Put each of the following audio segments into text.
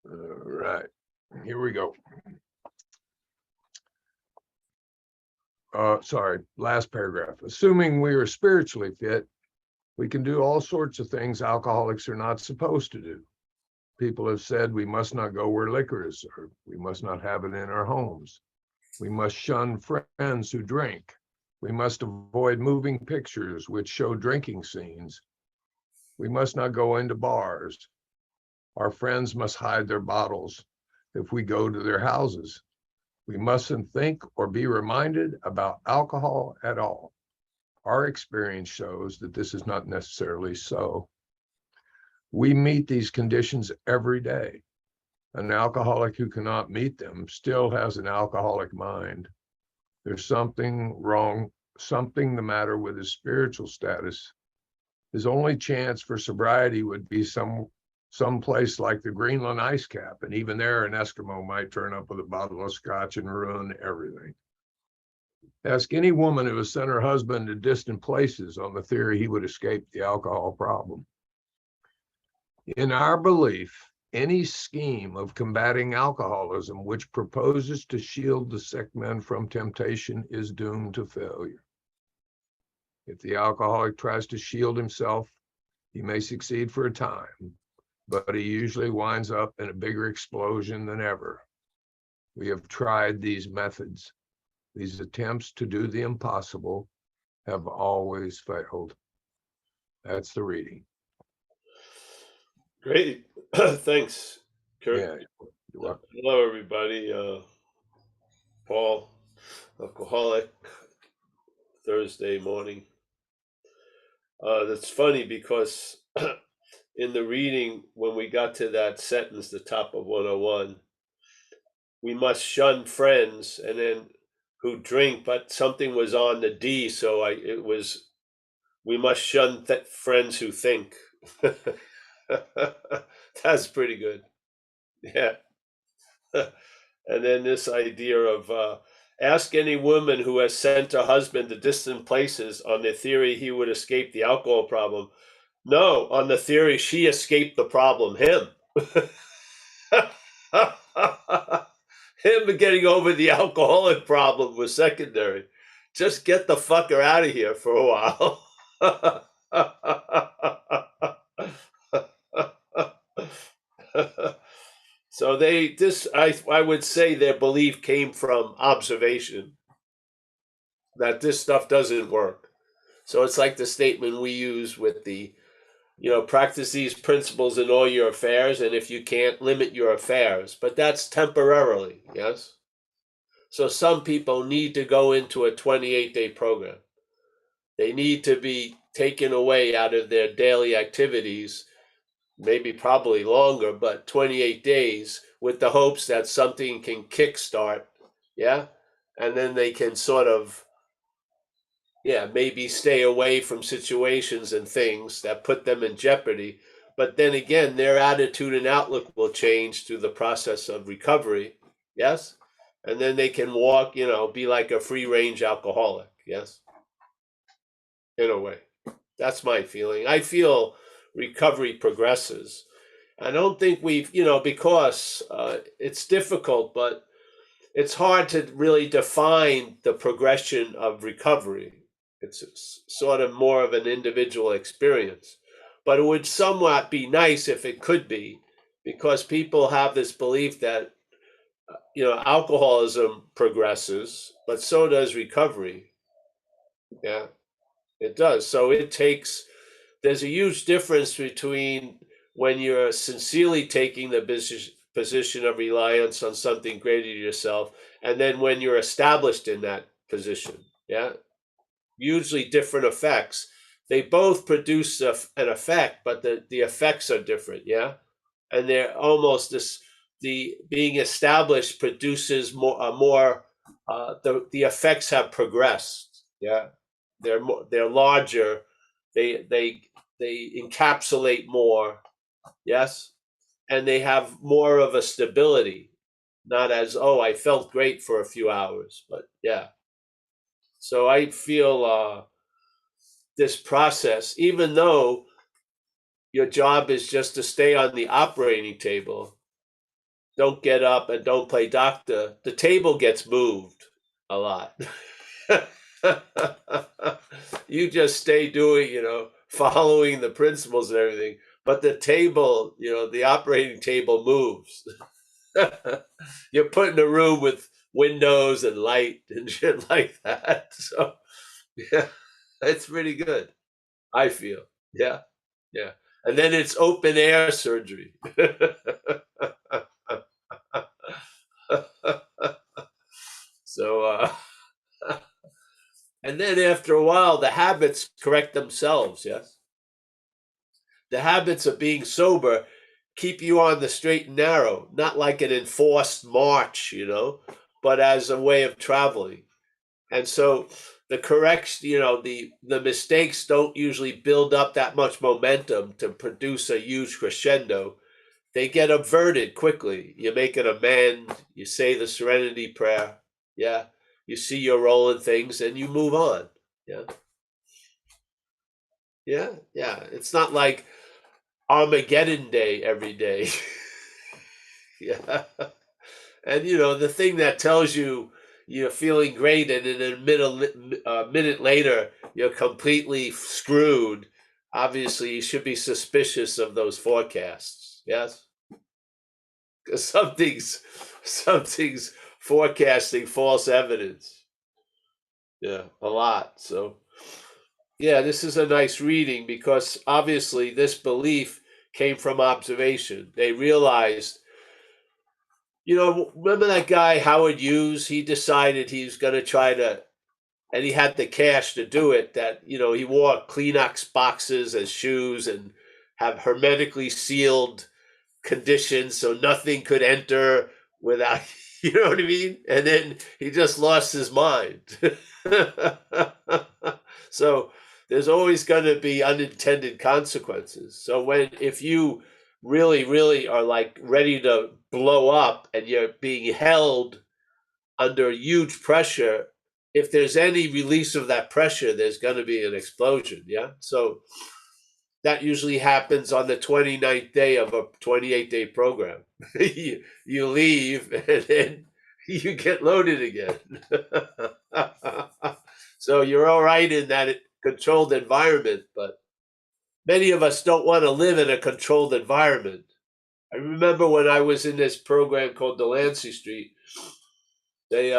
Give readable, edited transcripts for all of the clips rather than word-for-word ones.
All right, here we go. Sorry, last paragraph. Assuming we are spiritually fit, we can do all sorts of things alcoholics are not supposed to do. People have said we must not go where liquor is served. We must not have it in our homes. We must shun friends who drink. We must avoid moving pictures which show drinking scenes. We must not go into bars. Our friends must hide their bottles if we go to their houses. We mustn't think or be reminded about alcohol at all. Our experience shows that this is not necessarily so. We meet these conditions every day. An alcoholic who cannot meet them still has an alcoholic mind. There's something wrong, something the matter with his spiritual status. His only chance for sobriety would be some place like the Greenland ice cap, and even there an Eskimo might turn up with a bottle of scotch and ruin everything. Ask any woman who has sent her husband to distant places on the theory he would escape the alcohol problem. In our belief, any scheme of combating alcoholism which proposes to shield the sick man from temptation is doomed to failure. If the alcoholic tries to shield himself, he may succeed for a time, but he usually winds up in a bigger explosion than ever. We have tried these methods. These attempts to do the impossible have always failed. That's the reading. Great. Thanks, Kurt. Yeah, you're welcome. Hello, everybody. Paul, alcoholic, Thursday morning. That's funny because in the reading, when we got to that sentence, the top of 101, we must shun friends and then who drink, but something was on the D, so we must shun friends who think. That's pretty good. Yeah. And then this idea of ask any woman who has sent her husband to distant places on the theory he would escape the alcohol problem. No, on the theory she escaped the problem, him. Him getting over the alcoholic problem was secondary. Just get the fucker out of here for a while. So I would say their belief came from observation that this stuff doesn't work. So it's like the statement we use with the, practice these principles in all your affairs, and if you can't, limit your affairs. But that's temporarily, yes? So some people need to go into a 28-day program. They need to be taken away out of their daily activities, maybe probably longer, but 28 days with the hopes that something can kickstart, yeah? And then they can sort of, maybe stay away from situations and things that put them in jeopardy. But then again, their attitude and outlook will change through the process of recovery, yes? And then they can walk, be like a free-range alcoholic, yes? In a way. That's my feeling. I feel recovery progresses. I don't think we've, because it's difficult, but it's hard to really define the progression of recovery. It's sort of more of an individual experience. But it would somewhat be nice if it could be, because people have this belief that, alcoholism progresses, but so does recovery. Yeah, it does. So there's a huge difference between when you're sincerely taking the position of reliance on something greater than yourself, and then when you're established in that position. Yeah, usually different effects. They both produce an effect, but the effects are different. Yeah, and they're almost the being established produces more. The effects have progressed. Yeah, they're larger. They encapsulate more. Yes, and they have more of a stability. Not as, I felt great for a few hours, but yeah. So I feel this process, even though your job is just to stay on the operating table, don't get up and don't play doctor, the table gets moved a lot. You just stay doing, following the principles and everything, but the table, the operating table moves. You're put in a room with windows and light and shit like that. So, yeah, it's pretty good, I feel. Yeah, yeah. And then it's open air surgery. So, and then after a while, the habits correct themselves. Yes. The habits of being sober keep you on the straight and narrow, not like an enforced march, but as a way of traveling. And so the correction, the mistakes don't usually build up that much momentum to produce a huge crescendo. They get averted quickly. You make an amend, you say the serenity prayer. Yeah. You see your role in things and you move on. Yeah. Yeah. Yeah. It's not like Armageddon Day every day. Yeah. And the thing that tells you you're feeling great and in a minute later you're completely screwed, obviously you should be suspicious of those forecasts. Yes? Because something's forecasting false evidence. Yeah, a lot. So yeah, this is a nice reading because obviously this belief came from observation. They realized, remember that guy, Howard Hughes? He decided he was going to try to, and he had the cash to do it, that, he wore Kleenex boxes as shoes and have hermetically sealed conditions so nothing could enter without, you know what I mean? And then he just lost his mind. So there's always going to be unintended consequences. So if you really, really are like ready to blow up and you're being held under huge pressure, if there's any release of that pressure, there's going to be an explosion. Yeah. So that usually happens on the 29th day of a 28-day program. you leave and then you get loaded again. So you're all right in that controlled environment, but many of us don't want to live in a controlled environment. I remember when I was in this program called Delancey Street, they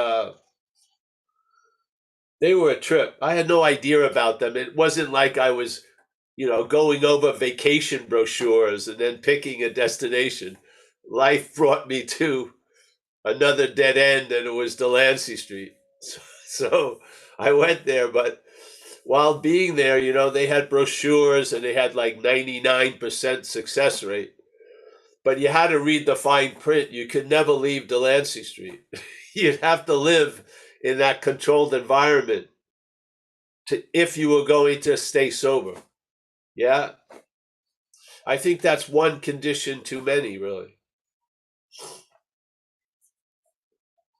were a trip. I had no idea about them. It wasn't like I was, going over vacation brochures and then picking a destination. Life brought me to another dead end, and it was Delancey Street. So I went there, but while being there, they had brochures and they had like 99% success rate. But you had to read the fine print. You could never leave Delancey Street. You'd have to live in that controlled environment if you were going to stay sober. Yeah. I think that's one condition too many, really.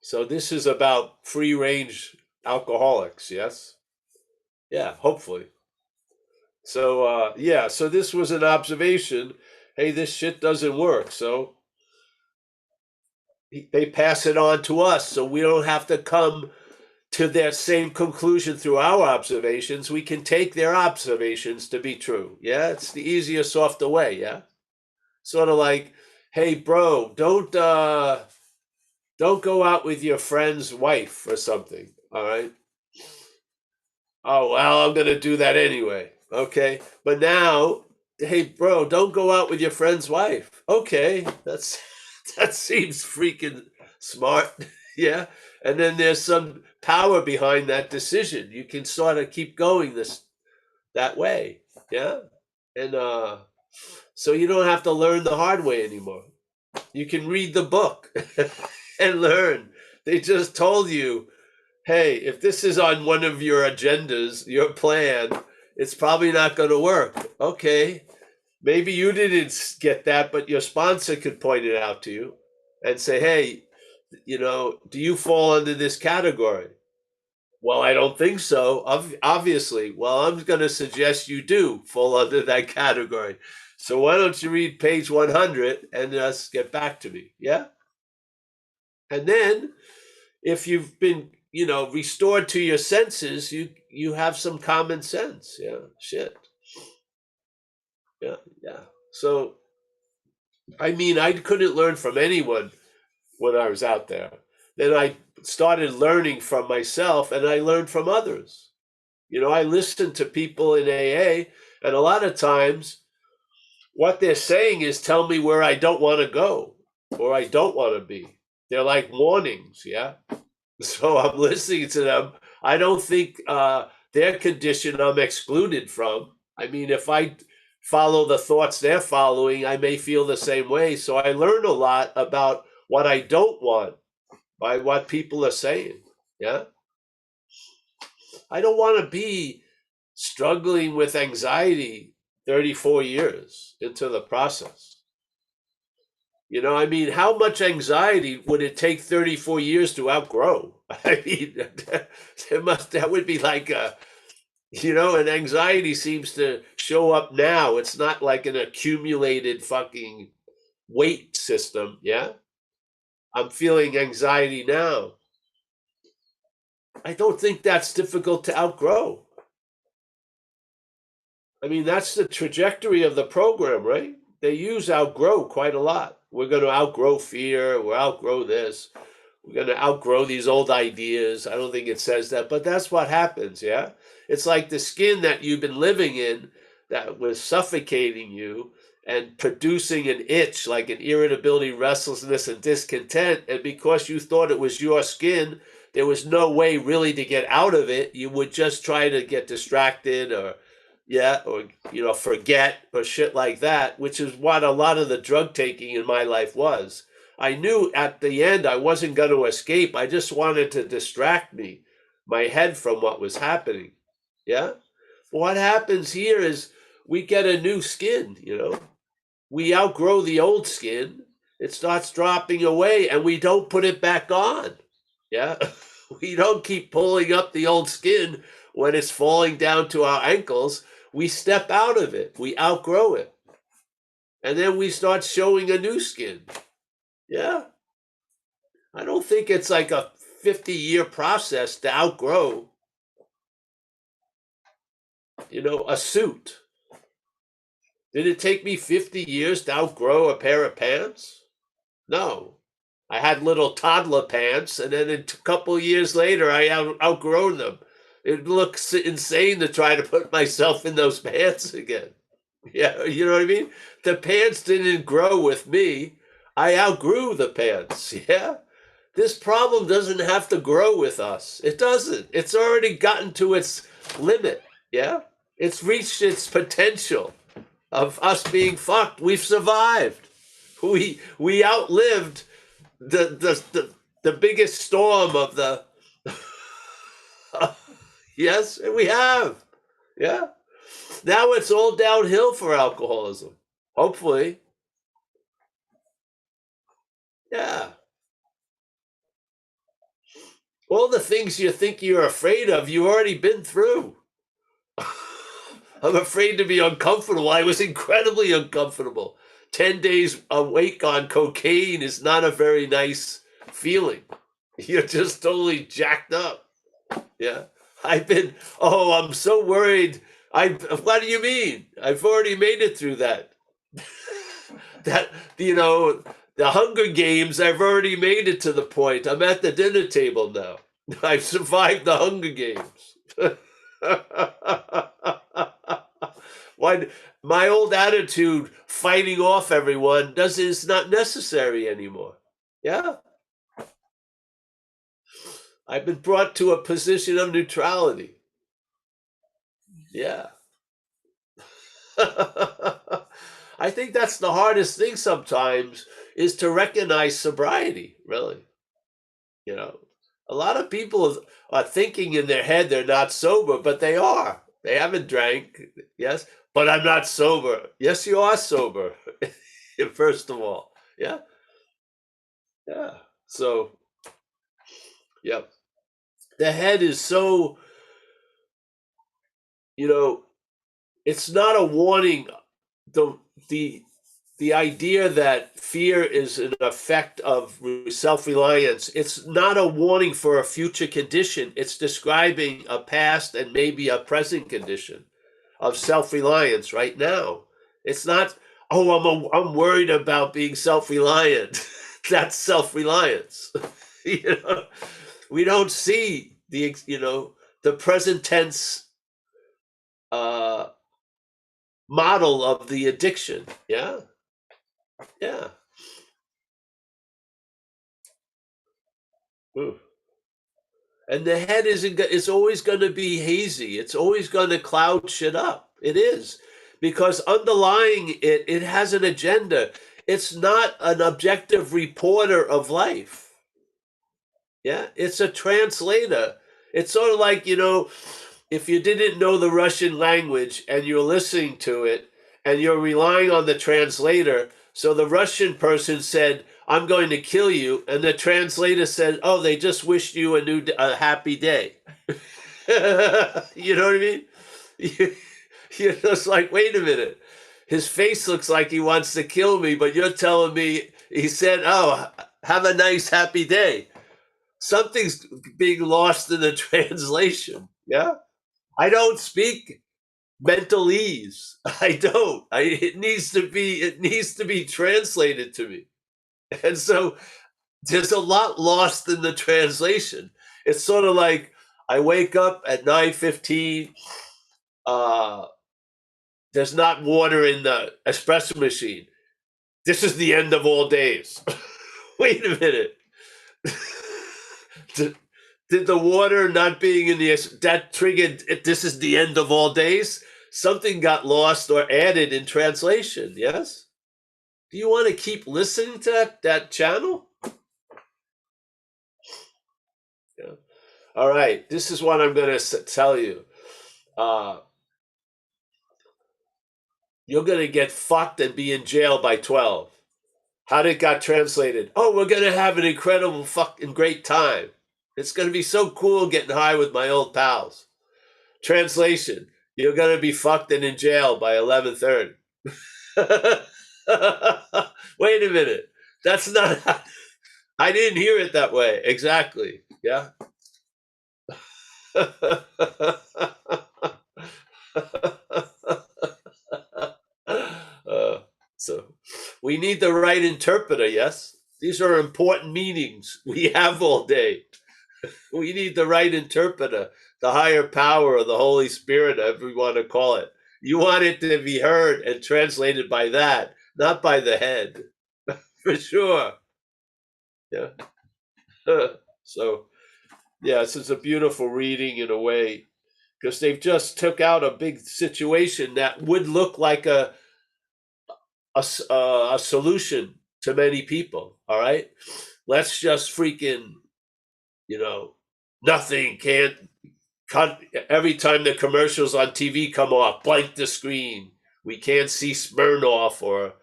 So this is about free range alcoholics, yes? Yeah, hopefully. So so this was an observation. Hey, this shit doesn't work. So they pass it on to us so we don't have to come to their same conclusion through our observations. We can take their observations to be true. Yeah, it's the easier, softer way. Yeah, sort of like, hey, bro, don't go out with your friend's wife or something. All right. Oh well, I'm gonna do that anyway. Okay, but now, hey, bro, don't go out with your friend's wife. Okay, that seems freaking smart. Yeah, and then there's some power behind that decision. You can sort of keep going that way. Yeah, and so you don't have to learn the hard way anymore. You can read the book and learn. They just told you, hey, if this is on one of your agendas, your plan, it's probably not going to work. Okay, maybe you didn't get that, but your sponsor could point it out to you and say, hey, do you fall under this category? Well, I don't think so. Obviously. Well, I'm going to suggest you do fall under that category. So why don't you read page 100 and just get back to me? Yeah? And then if you've been, restored to your senses, you have some common sense. Yeah, shit. Yeah, yeah. So, I mean, I couldn't learn from anyone when I was out there. Then I started learning from myself, and I learned from others. I listened to people in AA, and a lot of times what they're saying is, tell me where I don't want to go or I don't want to be. They're like warnings, yeah? So I'm listening to them. I don't think their condition I'm excluded from. I mean, if I follow the thoughts they're following, I may feel the same way. So I learn a lot about what I don't want by what people are saying. Yeah. I don't want to be struggling with anxiety 34 years into the process. I mean, how much anxiety would it take 34 years to outgrow? I mean, that would be like and anxiety seems to show up now. It's not like an accumulated fucking weight system. Yeah. I'm feeling anxiety now. I don't think that's difficult to outgrow. I mean, that's the trajectory of the program, right? They use outgrow quite a lot. We're going to outgrow fear. We'll outgrow this. We're going to outgrow these old ideas. I don't think it says that, but that's what happens, yeah? It's like the skin that you've been living in that was suffocating you and producing an itch, like an irritability, restlessness, and discontent. And because you thought it was your skin, there was no way really to get out of it. You would just try to get distracted or forget or shit like that, which is what a lot of the drug taking in my life was. I knew at the end I wasn't going to escape. I just wanted to distract my head from what was happening. Yeah. What happens here is we get a new skin, we outgrow the old skin. It starts dropping away and we don't put it back on. Yeah. We don't keep pulling up the old skin when it's falling down to our ankles. We step out of it. We outgrow it. And then we start showing a new skin. Yeah. I don't think it's like a 50-year process to outgrow, a suit. Did it take me 50 years to outgrow a pair of pants? No. I had little toddler pants, and then a couple of years later, I outgrown them. It looks insane to try to put myself in those pants again. Yeah, you know what I mean? The pants didn't grow with me. I outgrew the pants. Yeah. This problem doesn't have to grow with us. It doesn't. It's already gotten to its limit. Yeah. It's reached its potential of us being fucked. We've survived. We outlived the biggest storm of the yes, we have. Yeah. Now it's all downhill for alcoholism. Hopefully. Yeah. All the things you think you're afraid of, you've already been through. I'm afraid to be uncomfortable. I was incredibly uncomfortable. 10 days awake on cocaine is not a very nice feeling. You're just totally jacked up. Yeah. I'm so worried. What do you mean? I've already made it through that. The Hunger Games, I've already made it to the point. I'm at the dinner table now. I've survived the Hunger Games. My old attitude, fighting off everyone, is not necessary anymore. Yeah. I've been brought to a position of neutrality. Yeah. I think that's the hardest thing sometimes, is to recognize sobriety, really. A lot of people are thinking in their head they're not sober, but they are. They haven't drank, yes, but I'm not sober. Yes, you are sober, first of all. Yeah. Yeah. So, yep. The head is so, it's not a warning. The the idea that fear is an effect of self-reliance, it's not a warning for a future condition. It's describing a past and maybe a present condition of self-reliance right now. It's not, oh, I'm worried about being self-reliant. That's self-reliance. You know, we don't see the present tense model of the addiction. Yeah. Yeah. Ooh. And the head is always going to be hazy. It's always going to cloud shit up. It is, because underlying it, it has an agenda. It's not an objective reporter of life. Yeah, it's a translator. It's sort of like, if you didn't know the Russian language and you're listening to it and you're relying on the translator. So the Russian person said, "I'm going to kill you." And the translator said, "Oh, they just wished you a happy day." You know what I mean? You're just like, wait a minute. His face looks like he wants to kill me, but you're telling me he said, "Oh, have a nice happy day." Something's being lost in the translation. Yeah. I don't speak mentalese. I don't. It needs to be translated to me. And so there's a lot lost in the translation. It's sort of like I wake up at 9:15. There's not water in the espresso machine. This is the end of all days. Wait a minute. Did the water not being in that triggered this is the end of all days? Something got lost or added in translation. Yes. Do you want to keep listening to that channel? Yeah. All right. This is what I'm going to tell you. You're going to get fucked and be in jail by 12. How did it got translated? Oh, we're going to have an incredible fucking great time. It's going to be so cool getting high with my old pals. Translation: you're going to be fucked and in jail by 11:30. Wait a minute. That's not. I didn't hear it that way. Exactly. Yeah. So we need the right interpreter. Yes. These are important meetings we have all day. We need the right interpreter, the higher power of the Holy Spirit, however you want to call it. You want it to be heard and translated by that, not by the head. For sure. Yeah. So, yeah, this is a beautiful reading in a way, because they've just took out a big situation that would look like a solution to many people. All right. Let's just freaking, nothing can't cut. Every time the commercials on TV come off, blank the screen. We can't see Smirnoff or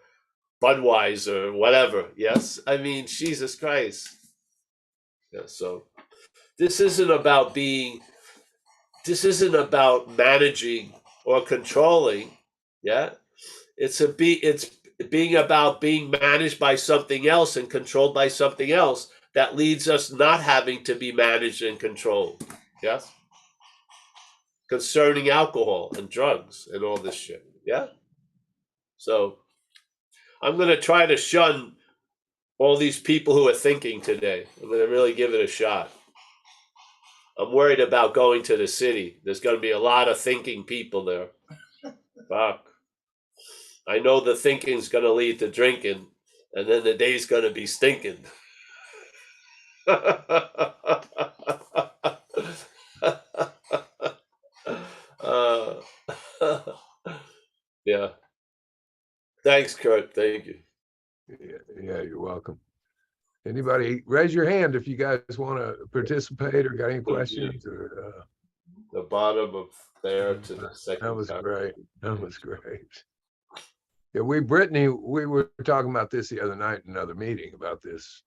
Budweiser or whatever. Yes. I mean, Jesus Christ. Yeah, so this isn't about managing or controlling. Yeah. It's being about being managed by something else and controlled by something else that leads us not having to be managed and controlled. Yes. Concerning alcohol and drugs and all this shit. Yeah. So I'm going to try to shun all these people who are thinking today. I'm going to really give it a shot. I'm worried about going to the city. There's going to be a lot of thinking people there. Fuck. I know the thinking's going to lead to drinking, and then the day's going to be stinking. Yeah. Thanks, Kurt. Thank you. Yeah, you're welcome. Anybody, raise your hand if you guys want to participate or got any questions. Or the bottom of there to the second. That was great. That was great. Yeah, Brittany, we were talking about this the other night in another meeting about this.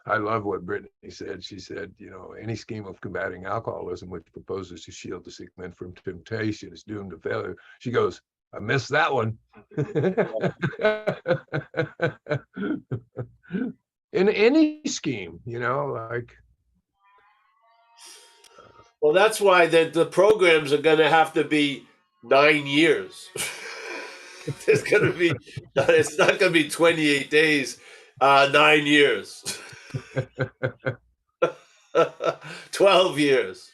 I love what Brittany said. She said, any scheme of combating alcoholism which proposes to shield the sick man from temptation is doomed to failure. She goes, I missed that one. In any scheme, like. Well, that's why the programs are going to have to be 9 years. It's going to be, it's not going to be 28 days, 9 years, 12 years.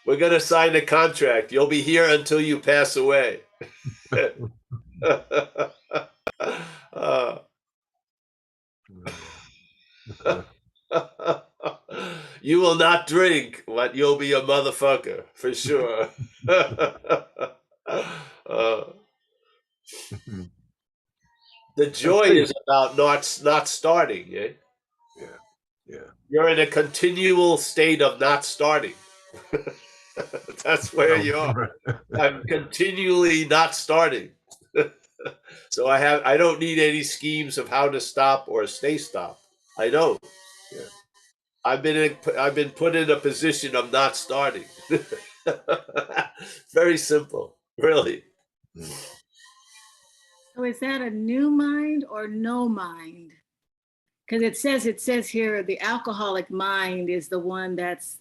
We're going to sign a contract. You'll be here until you pass away. You will not drink, but you'll be a motherfucker for sure. The joy is about not starting. Eh? Yeah. You're in a continual state of not starting. That's where you are. I'm continually not starting. So I don't need any schemes of how to stop or stay stopped. I don't. Yeah. I've been put in a position of not starting. Very simple, really. So is that a new mind or no mind? Because it says here the alcoholic mind is the one that's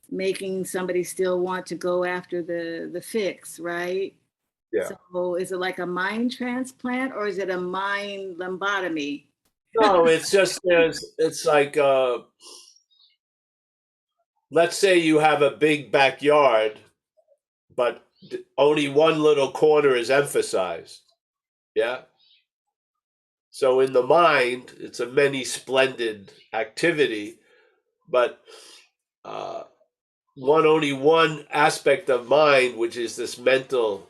making somebody still want to go after the fix, right? Yeah. So is it like a mind transplant or is it a mind lobotomy? No, it's just it's like let's say you have a big backyard, but only one little corner is emphasized. Yeah. So in the mind, it's a many splendid activity, but only one aspect of mind, which is this mental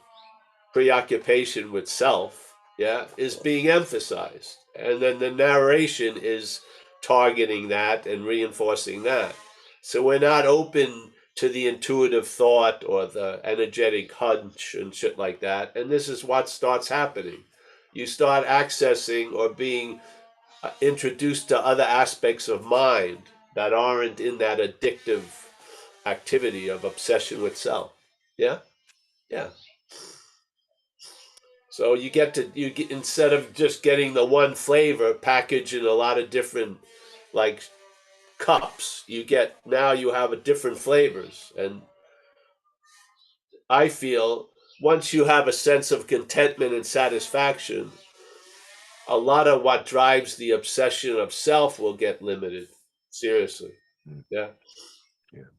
preoccupation with self, yeah, is being emphasized. And then the narration is targeting that and reinforcing that. So we're not open to the intuitive thought or the energetic hunch and shit like that. And this is what starts happening. You start accessing or being introduced to other aspects of mind that aren't in that addictive activity of obsession with self. Yeah? Yeah. So you get instead of just getting the one flavor packaged in a lot of different like cups, you have a different flavors. And I feel once you have a sense of contentment and satisfaction, a lot of what drives the obsession of self will get limited. Seriously. Yeah. Yeah.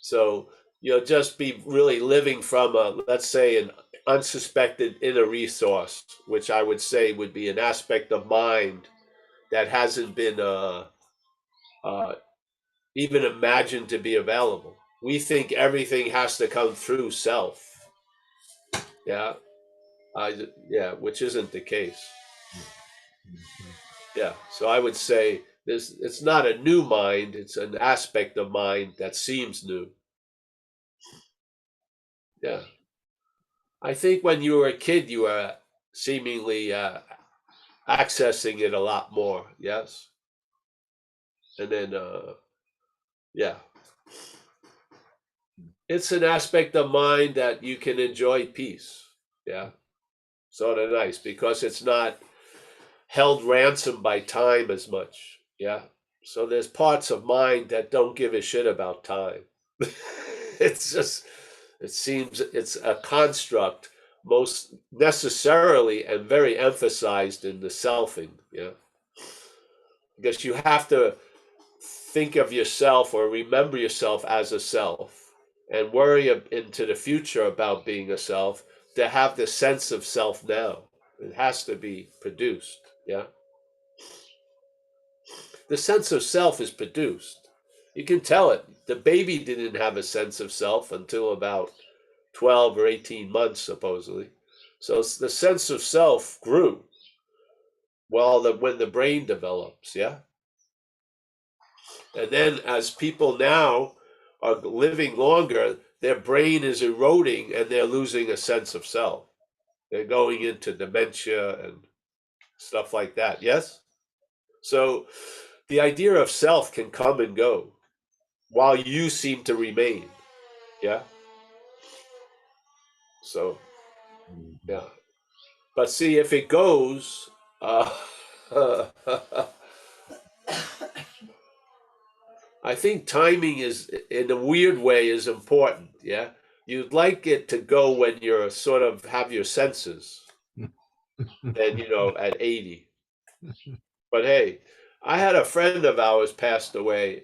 So you'll just be really living from let's say, an unsuspected inner resource, which I would say would be an aspect of mind that hasn't been even imagined to be available. We think everything has to come through self. Yeah. Which isn't the case. Yeah. So I would say it's not a new mind, it's an aspect of mind that seems new. Yeah. I think when you were a kid, you were seemingly accessing it a lot more. Yes. And then, yeah. It's an aspect of mind that you can enjoy peace. Yeah. Sort of nice because it's not held ransom by time as much. Yeah. So there's parts of mind that don't give a shit about time. It's just, it seems it's a construct most necessarily and very emphasized in the selfing. Yeah. Because you have to think of yourself or remember yourself as a self and worry into the future about being a self to have the sense of self now. It has to be produced. Yeah. The sense of self is produced. You can tell it. The baby didn't have a sense of self until about 12 or 18 months, supposedly. So the sense of self grew when the brain develops. Yeah. And then as people now are living longer, their brain is eroding and they're losing a sense of self. They're going into dementia and stuff like that. Yes? So the idea of self can come and go while you seem to remain. Yeah? So, yeah. But see, if it goes, I think timing is, in a weird way, is important. Yeah, you'd like it to go when you're sort of have your senses, and at 80. But hey, I had a friend of ours passed away,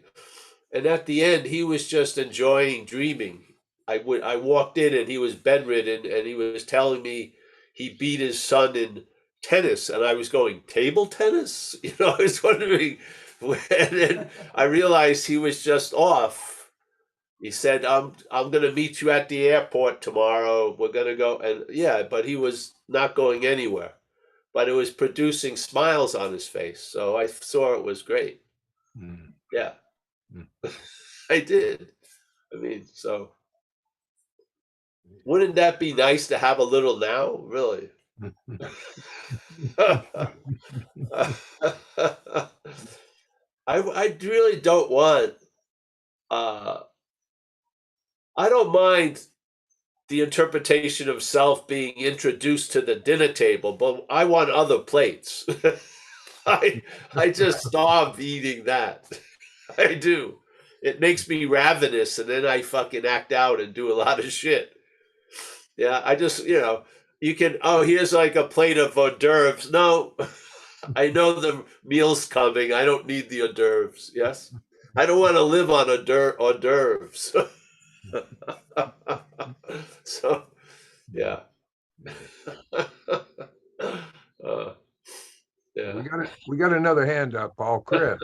and at the end, he was just enjoying dreaming. I walked in and he was bedridden, and he was telling me he beat his son in tennis, and I was going, table tennis? I was wondering, and then I realized he was just off. He said, I'm gonna meet you at the airport tomorrow. We're gonna go, and yeah, but he was not going anywhere. But it was producing smiles on his face, so I saw it was great. Yeah, I did. I mean, so wouldn't that be nice to have a little now? Really? I really don't want. I don't mind the interpretation of self being introduced to the dinner table, but I want other plates. I just starve eating that. I do. It makes me ravenous, and then I fucking act out and do a lot of shit. Yeah, I just, you can, here's like a plate of hors d'oeuvres. No, I know the meal's coming. I don't need the hors d'oeuvres. Yes? I don't want to live on hors d'oeuvres. So, yeah. Yeah. We got another hand up, Paul. Chris.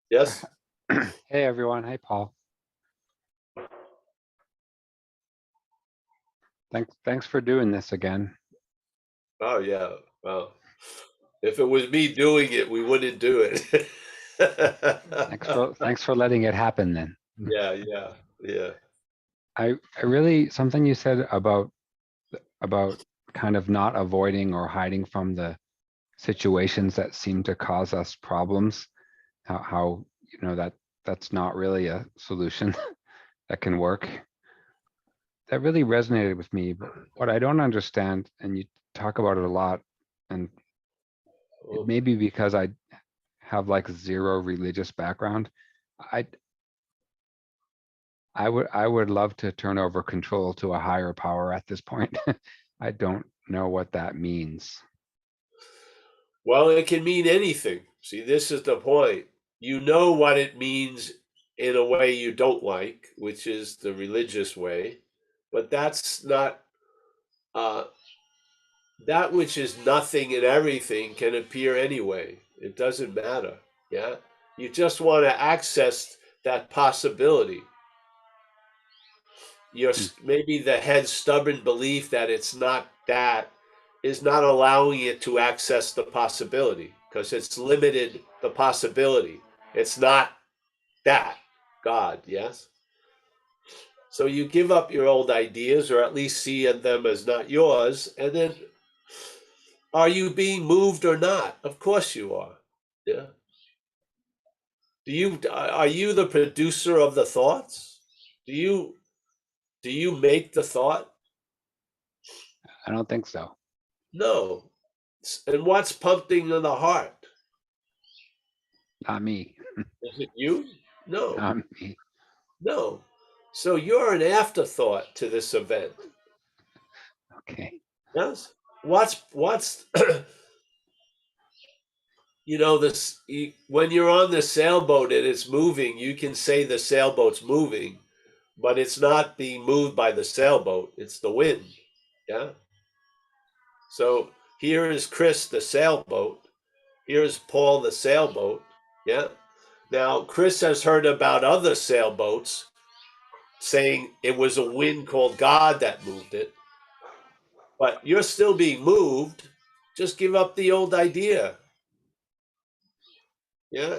Yes. Hey everyone. Hey Paul. Thanks for doing this again. Oh yeah. Well, if it was me doing it, we wouldn't do it. Thanks for letting it happen then. Yeah. I really, something you said about kind of not avoiding or hiding from the situations that seem to cause us problems, how that's not really a solution that can work. That really resonated with me. But what I don't understand, and you talk about it a lot, and it may be because I have like zero religious background. I would love to turn over control to a higher power at this point. I don't know what that means. Well, it can mean anything. See, this is the point. You know what it means in a way you don't like, which is the religious way, but that's not that which is nothing and everything can appear anyway. It doesn't matter. Yeah. You just want to access that possibility. Maybe the head's stubborn belief that it's not that is not allowing it to access the possibility because it's limited the possibility. It's not that God, yes? So you give up your old ideas or at least see them as not yours, and then are you being moved or not? Of course you are. Yeah. Are you the producer of the thoughts? Do you make the thought? I don't think so. No. And what's pumping in the heart? Not me. Is it you? No. Not me. No. So you're an afterthought to this event. Okay. Yes. What's this when you're on the sailboat and it's moving, you can say the sailboat's moving, but it's not being moved by the sailboat, it's the wind. Yeah. So here is Chris the sailboat. Here's Paul the sailboat. Yeah. Now Chris has heard about other sailboats saying it was a wind called God that moved it. But you're still being moved. Just give up the old idea. Yeah,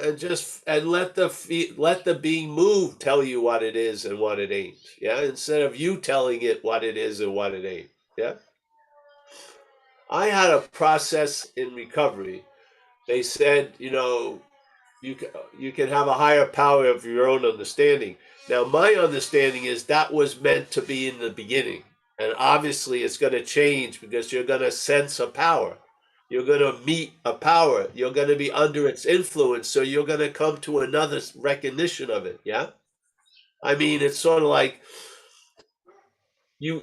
and let the being moved tell you what it is and what it ain't. Yeah, instead of you telling it what it is and what it ain't. Yeah. I had a process in recovery. They said, you can have a higher power of your own understanding. Now, my understanding is that was meant to be in the beginning, and obviously it's going to change because you're going to sense a power. You're going to meet a power. You're going to be under its influence, so you're going to come to another recognition of it. Yeah, I mean, it's sort of like you're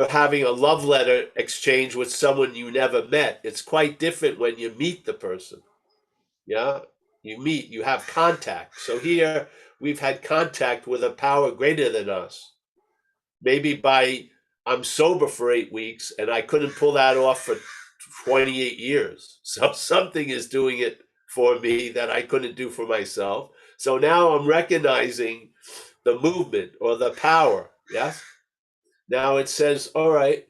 having a love letter exchange with someone you never met. It's quite different when you meet the person. Yeah, you meet, you have contact. So here we've had contact with a power greater than us. Maybe I'm sober for 8 weeks and I couldn't pull that off for 28 years. So something is doing it for me that I couldn't do for myself. So now I'm recognizing the movement or the power. Yes. Now it says, all right,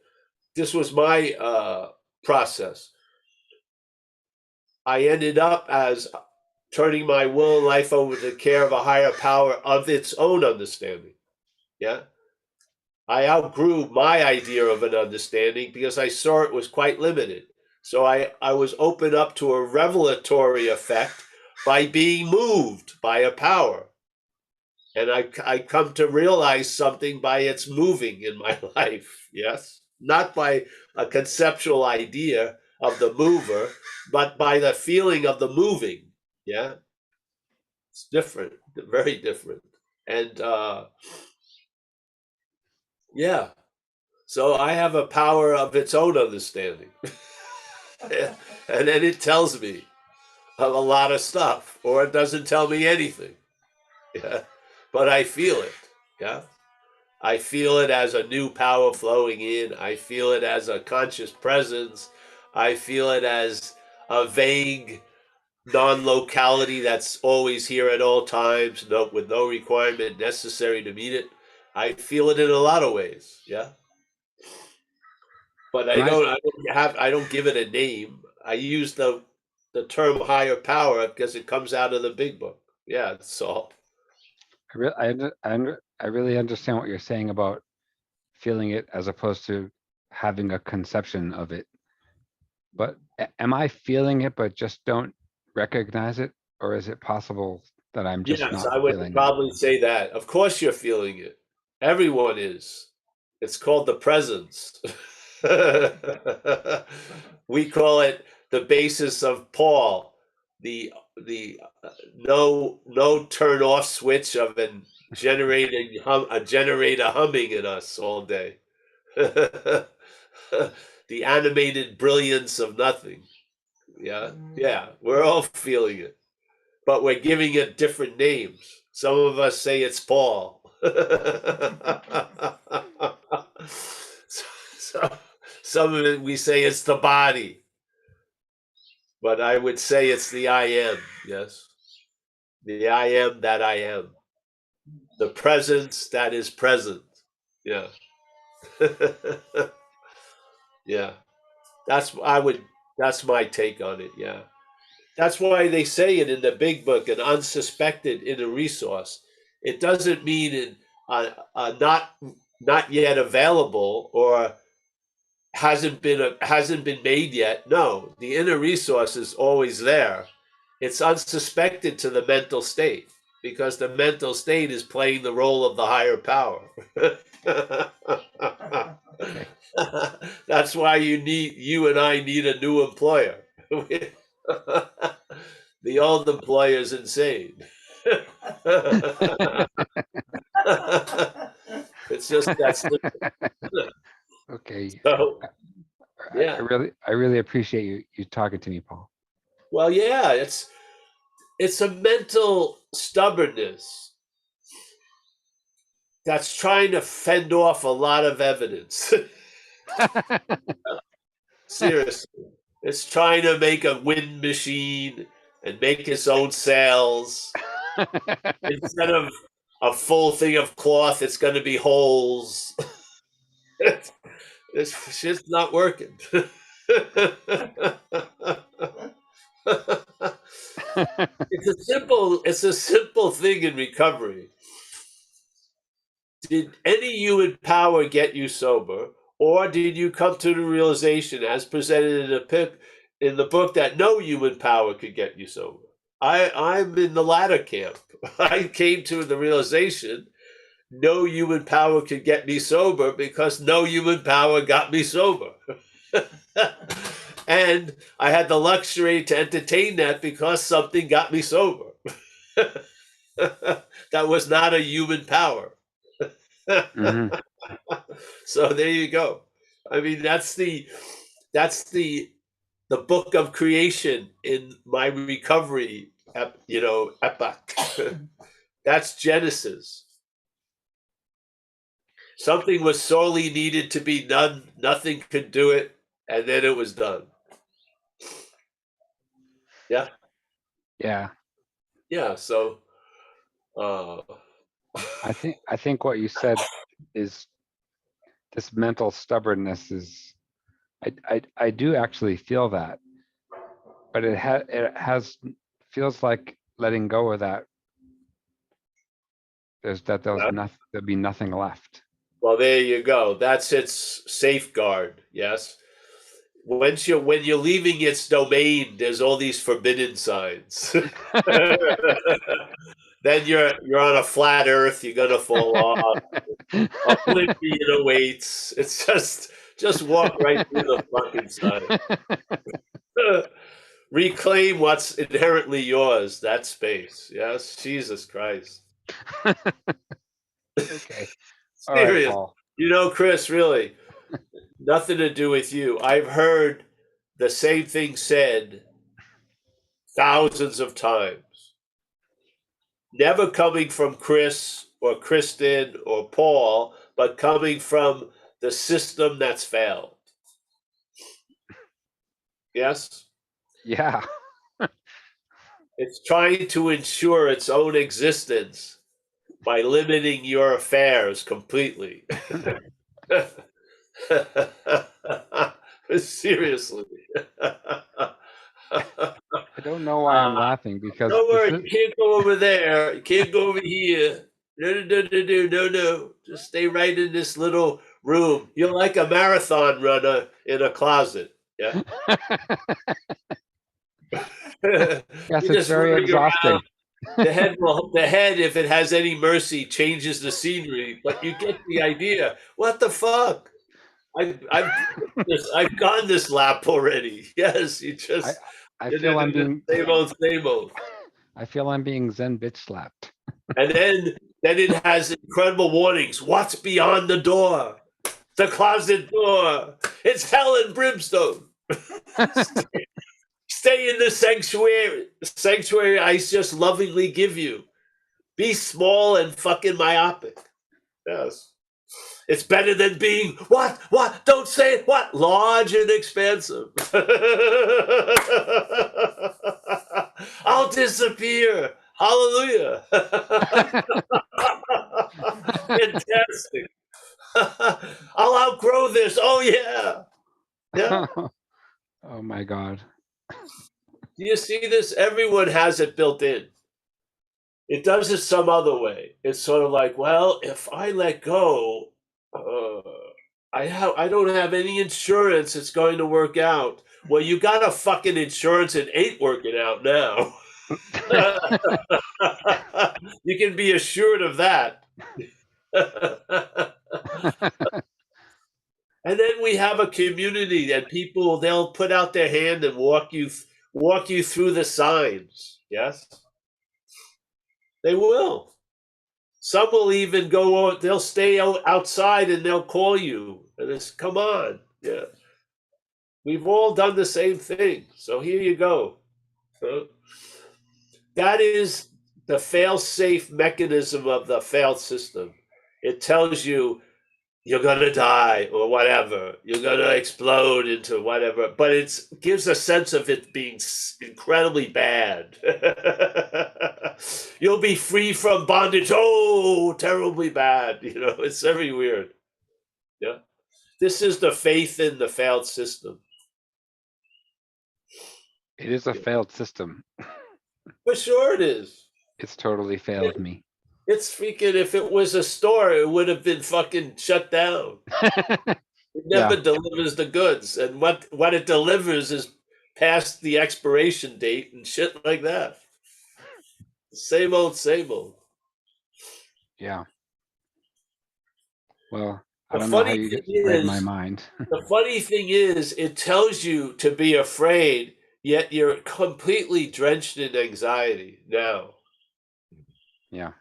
this was my process. I ended up as turning my will and life over to the care of a higher power of its own understanding. Yeah. I outgrew my idea of an understanding because I saw it was quite limited. So I was open up to a revelatory effect by being moved by a power. And I come to realize something by its moving in my life. Yes. Not by a conceptual idea of the mover, but by the feeling of the moving. Yeah. It's different, very different. And yeah, so I have a power of its own understanding. And then it tells me of a lot of stuff, or it doesn't tell me anything. Yeah, but I feel it. Yeah, I feel it as a new power flowing in. I feel it as a conscious presence. I feel it as a vague non-locality that's always here at all times, with no requirement necessary to meet it. I feel it in a lot of ways. Yeah. But I don't give it a name. I use the term higher power because it comes out of the big book. Yeah, that's all. I really understand what you're saying about feeling it as opposed to having a conception of it. But am I feeling it but just don't recognize it? Or is it possible that I'm just Yes, not I would feeling it? probably say that. Of course you're feeling it. Everyone is. It's called the presence. We call it the basis of Paul, the no turn off switch of a generator humming in us all day. The animated brilliance of nothing. Yeah, we're all feeling it, but we're giving it different names. Some of us say it's Paul. So some of it we say it's the body, but I would say it's the I am. Yes, the I am that I am, the presence that is present. Yeah. Yeah, that's my take on it. Yeah, that's why they say it in the big book, an unsuspected inner resource. It doesn't mean not yet available or hasn't been made yet. No, the inner resource is always there. It's unsuspected to the mental state because the mental state is playing the role of the higher power. That's why you and I need a new employer. The old employer is insane. It's just that simple. Okay. So, I yeah. really appreciate you talking to me, Paul. Well, yeah, it's a mental stubbornness that's trying to fend off a lot of evidence. Seriously. It's trying to make a wind machine and make its own sails. Instead of a full thing of cloth, it's going to be holes. It's just not working. It's a simple thing in recovery. Did any human power get you sober, or did you come to the realization, as presented in the book, that no human power could get you sober? I'm in the latter camp. I came to the realization no human power could get me sober because no human power got me sober. And I had the luxury to entertain that because something got me sober. That was not a human power. Mhm. So there you go. I mean, that's the book of creation in my recovery, epoch. That's Genesis. Something was sorely needed to be done. Nothing could do it, and then it was done. Yeah, Yeah, yeah. So, uh, I think what you said is this mental stubbornness is, I do actually feel that, but it feels like letting go of that. There's nothing, there'll be nothing left. well, there you go. That's its safeguard. Yes. When you're leaving its domain, there's all these forbidden signs. Then you're on a flat Earth. You're gonna fall off. Oblivion awaits. It's just walk right through the fucking sign. Reclaim what's inherently yours. That space. Yes, Jesus Christ. Okay. All right, Serious. Paul. Chris, really, nothing to do with you. I've heard the same thing said thousands of times. Never coming from Chris or Kristen or Paul, but coming from the system that's failed. Yes? Yeah. It's trying to ensure its own existence by limiting your affairs completely. Seriously. I don't know why I'm laughing because Don't worry, this you can't go over there. You can't go over here. No. Just stay right in this little room. You're like a marathon runner in a closet. Yeah. yes, You're it's just very running exhausting. around. The head, if it has any mercy, changes the scenery. But you get the idea. What the fuck? I've gone this lap already. Yes, you just I feel I'm being same old. I feel I'm being Zen bitch slapped. And then it has incredible warnings. What's beyond the door? The closet door. It's hell and brimstone. Stay in the sanctuary. Sanctuary I just lovingly give you. Be small and fucking myopic. Yes. It's better than being what? Don't say it. What? Large and expansive. I'll disappear. Hallelujah. Fantastic. I'll outgrow this. Oh yeah. Yeah. Oh my God. Do you see this? Everyone has it built in. It does it some other way. It's sort of like, well, if I let go, I don't have any insurance. It's going to work out. Well, you got a fucking insurance. It ain't working out now. You can be assured of that. And then we have a community and people, they'll put out their hand and walk you through the signs. Yes, they will. Some will even go, they'll stay outside and they'll call you. And it's, come on. Yeah. We've all done the same thing. So here you go. That is the fail-safe mechanism of the failed system. It tells you you're going to die or whatever. You're going to explode into whatever. But it gives a sense of it being incredibly bad. You'll be free from bondage. Oh, terribly bad. It's very weird. Yeah. This is the faith in the failed system. It is a failed system. For sure it is. It's totally failed me. It's freaking, if it was a store, it would have been fucking shut down. It never delivers the goods. And what it delivers is past the expiration date and shit like that. Same old, same old. Yeah. Well, I The don't know how funny you thing read my is, mind. the funny thing is, it tells you to be afraid, yet you're completely drenched in anxiety now. Yeah.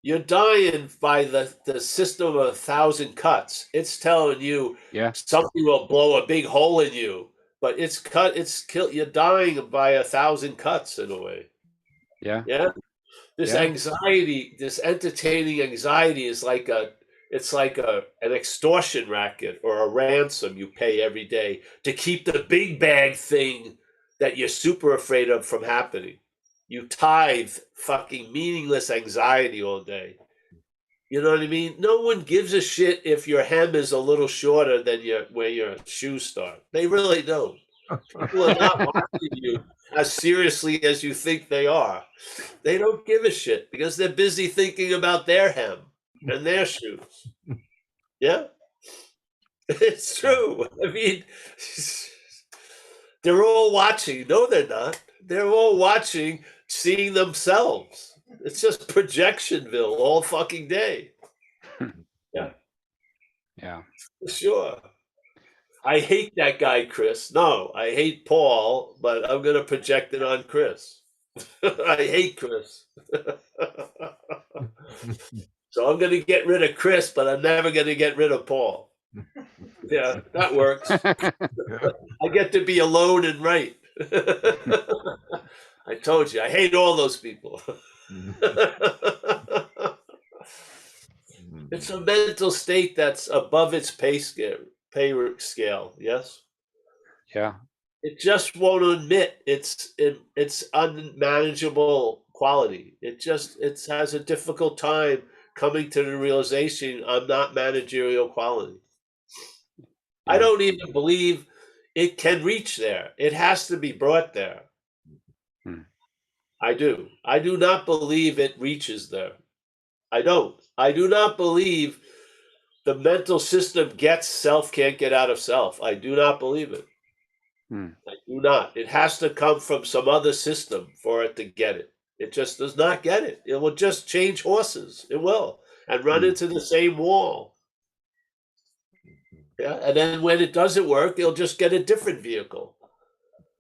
You're dying by the system of 1,000 cuts. It's telling you Yeah. something will blow a big hole in you, but it's kill. You're dying by 1,000 cuts in a way. Yeah. Yeah. This Yeah. anxiety, this entertaining anxiety is like an extortion racket or a ransom you pay every day to keep the big bag thing that you're super afraid of from happening. You tithe fucking meaningless anxiety all day. You know what I mean? No one gives a shit if your hem is a little shorter than where your shoes start. They really don't. People are not watching you as seriously as you think they are. They don't give a shit because they're busy thinking about their hem and their shoes. Yeah, it's true. I mean, they're all watching. No, they're not. They're all watching, seeing themselves. It's just Projectionville all fucking day. Yeah, Yeah. for sure. I hate that guy, Chris. No, I hate Paul, but I'm going to project it on Chris. I hate Chris. So I'm going to get rid of Chris, but I'm never going to get rid of Paul. Yeah, that works. I get to be alone and right. I told you, I hate all those people. It's a mental state that's above its pay scale. Yes, Yeah. it just won't admit its unmanageable quality. It has a difficult time coming to the realization I'm not managerial quality. I Yeah. don't even believe it can reach there. It has to be brought there. Hmm. I do. I do not believe it reaches there. I don't. I do not believe the mental system gets self, can't get out of self. I do not believe it. Hmm. I do not. It has to come from some other system for it to get it. It just does not get it. It will just change horses. It will. And run into the same wall. Yeah. And then when it doesn't work, it'll just get a different vehicle.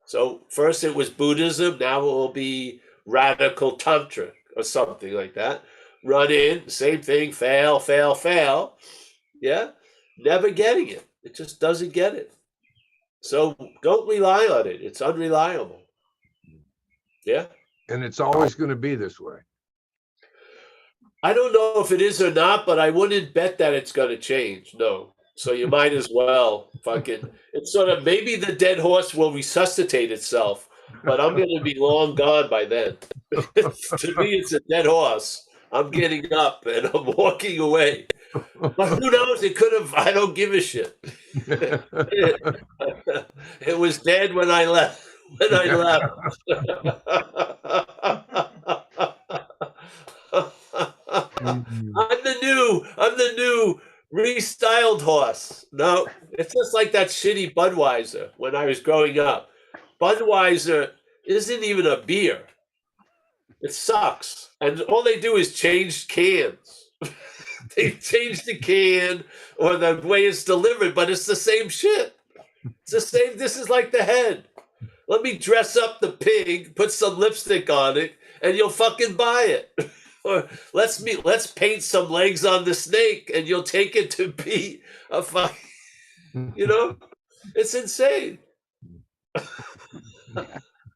So first it was Buddhism, now it will be radical tantric or something like that. Run in, same thing, fail, fail, fail. Yeah. Never getting it. It just doesn't get it. So don't rely on it. It's unreliable. Yeah. And it's always going to be this way. I don't know if it is or not, but I wouldn't bet that it's going to change. No. So you might as well fucking, it's sort of, maybe the dead horse will resuscitate itself, but I'm going to be long gone by then. To me, it's a dead horse. I'm getting up and I'm walking away. But who knows? It could have, I don't give a shit. It was dead when I left. When I left. I'm the new restyled horse. No, it's just like that shitty Budweiser when I was growing up. Budweiser isn't even a beer. It sucks. And all they do is change cans. They change the can or the way it's delivered, but it's the same shit. It's the same. This is like the head. Let me dress up the pig, put some lipstick on it, and you'll fucking buy it. Or let's paint some legs on the snake, and you'll take it to be a fucking, it's insane.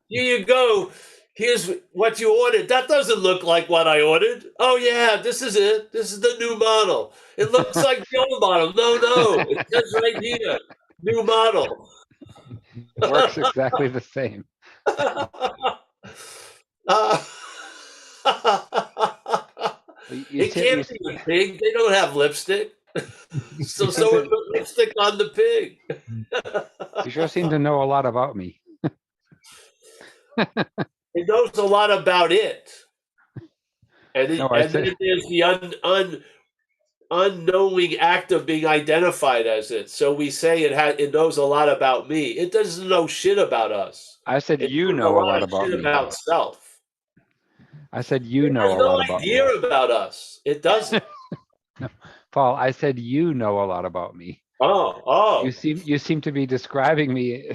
Here you go. Here's what you ordered. That doesn't look like what I ordered. Oh yeah, this is it. This is the new model. It looks like the old model. No, it says right here, new model. It works exactly the same. It can't be a pig. They don't have lipstick. So we put lipstick on the pig. You sure seem to know a lot about me. It knows a lot about it. And then there's the unknowing act of being identified as it. So we say it knows a lot about me. It doesn't know shit about us. I said It you knows know a lot of about shit me. about self. I said you It know has a no lot about me. idea about us. It doesn't. Paul, I said you know a lot about me. Oh. You seem to be describing me,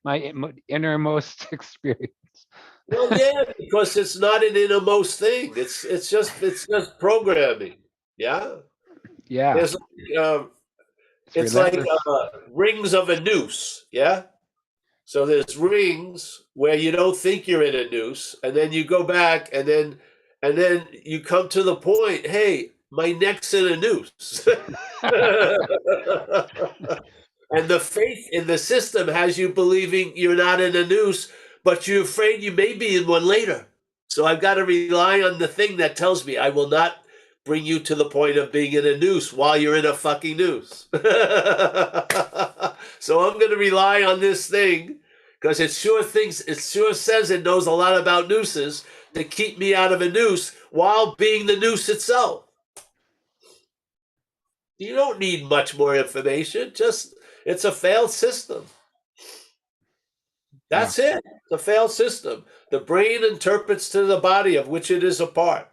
my innermost experience. Well, yeah, because it's not an innermost thing. It's just programming. Yeah. Yeah, There's it's it's like relentless. rings of a noose. Yeah. So there's rings where you don't think you're in a noose, and then you go back, and then you come to the point. Hey, my neck's in a noose. And the faith in the system has you believing you're not in a noose, but you're afraid you may be in one later. So I've got to rely on the thing that tells me I will not bring you to the point of being in a noose while you're in a fucking noose. So I'm going to rely on this thing because it sure says it knows a lot about nooses to keep me out of a noose while being the noose itself. You don't need much more information. Just it's a failed system. That's it. It's a failed system. The brain interprets to the body of which it is a part.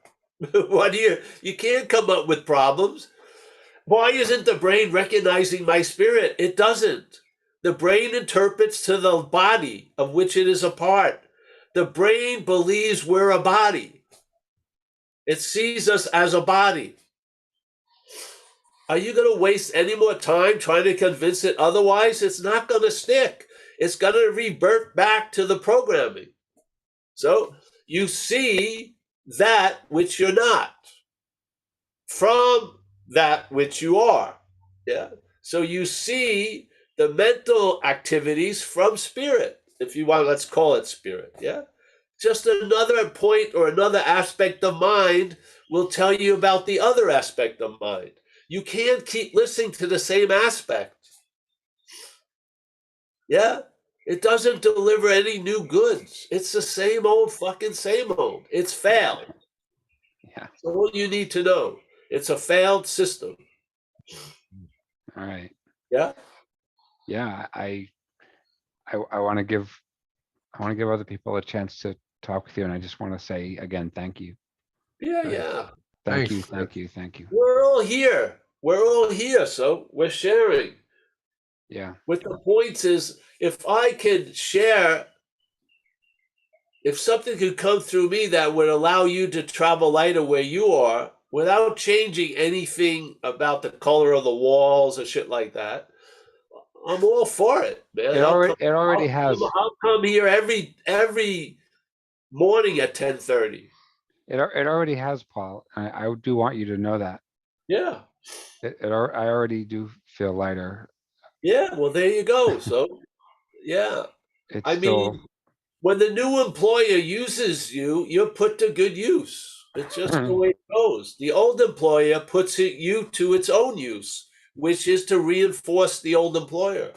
What you can't come up with problems. Why isn't the brain recognizing my spirit? It doesn't. The brain interprets to the body of which it is a part. The brain believes we're a body. It sees us as a body. Are you going to waste any more time trying to convince it otherwise? It's not going to stick. It's going to revert back to the programming. So you see that which you're not from that which you are. Yeah. So you see the mental activities from spirit, if you want, let's call it spirit. Yeah. Just another point or another aspect of mind will tell you about the other aspect of mind. You can't keep listening to the same aspect. Yeah. It doesn't deliver any new goods. It's the same old fucking same old. It's failed. Yeah. So what you need to know, it's a failed system. All right. Yeah. Yeah. I want to give other people a chance to talk with you, and I just want to say again, thank you. Yeah. Thanks. Yeah. Thank Thanks, you. Chris. Thank you. Thank you. We're all here. We're all here. So we're sharing. Yeah. With the points is if I could share, if something could come through me that would allow you to travel lighter where you are without changing anything about the color of the walls or shit like that, I'm all for it, man. It already has. I'll come here every morning at 10:30. It already has, Paul. I do want you to know that. Yeah. I already do feel lighter. Yeah. Well, there you go. So, yeah. It's I still. mean, when the new employer uses you, you're put to good use. It's just the way it goes. The old employer puts you to its own use, which is to reinforce the old employer.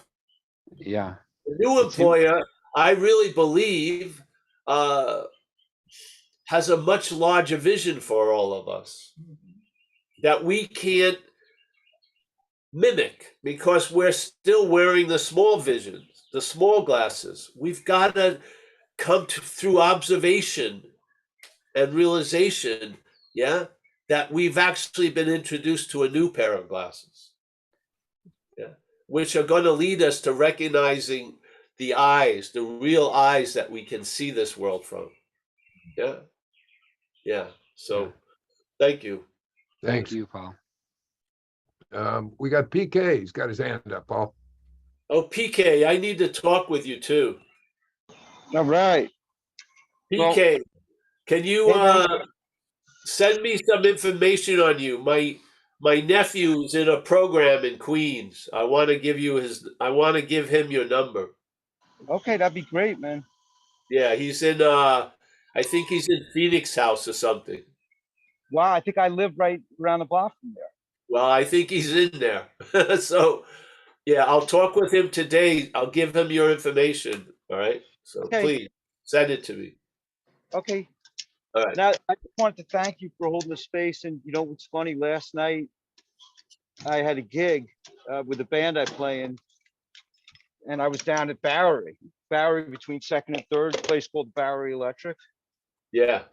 Yeah. The new employer, I really believe, has a much larger vision for all of us that we can't mimic because we're still wearing the small visions, the small glasses. We've got to come through observation and realization, yeah, that we've actually been introduced to a new pair of glasses, yeah, which are going to lead us to recognizing the eyes, the real eyes that we can see this world from. Yeah. Yeah. So thank you. Thank Thanks. you, Paul. We got PK. He's got his hand up, Paul. Oh, PK, I need to talk with you too. All right. PK, can you Hey, man. send me some information on you? My nephew's in a program in Queens. I want to give him your number. Okay, that'd be great, man. Yeah, he's in I think he's in Phoenix House or something. Wow, I think I live right around the block from there. Well, I think he's in there. So yeah, I'll talk with him today. I'll give him your information. All right. So Okay. please send it to me. Okay. All right. Now, I just wanted to thank you for holding the space. And you know what's funny? Last night, I had a gig with the band I play in, and I was down at Bowery between Second and Third, a place called Bowery Electric. Yeah.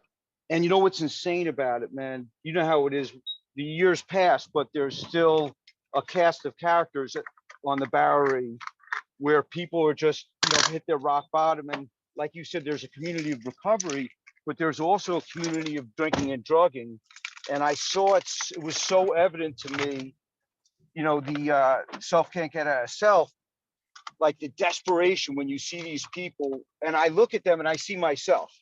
And you know what's insane about it, man? You know how it is. The years pass, but there's still a cast of characters on the Bowery where people are just, hit their rock bottom. And like you said, there's a community of recovery, but there's also a community of drinking and drugging. And I saw it was so evident to me, the self can't get out of self, like the desperation when you see these people. And I look at them and I see myself